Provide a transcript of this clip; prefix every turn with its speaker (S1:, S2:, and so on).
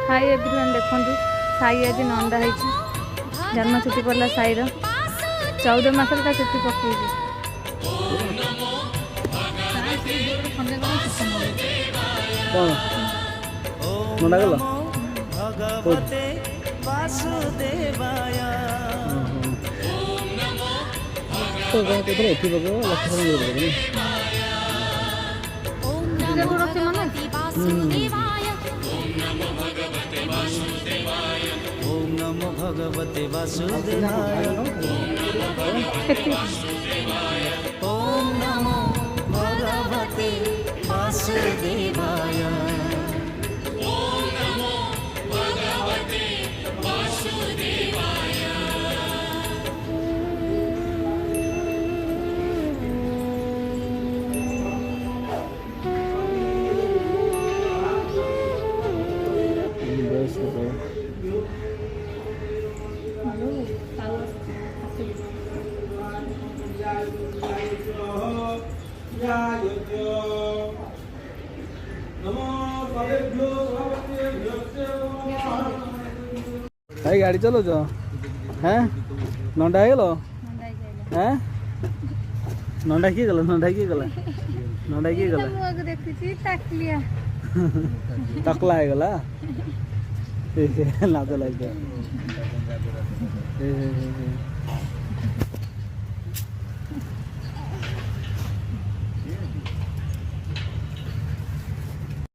S1: hi everyone देखो साई आज नंदा है जन्म छुट्टी पड़ा साईर 14 मास छुट्टी पकई
S2: नंदा गल
S3: भगवते वासुदेवाय ओम नमो भगवते वासुदेवाय ओम नमो भगवते वासुदेवाय
S2: भाई गाड़ी चलो जो हैं नंदा है गलो हैं नंदा किए गला नंदा किए गला नंदा किए गला
S1: देखी ताकलिया
S2: टकला है गला लाज लगे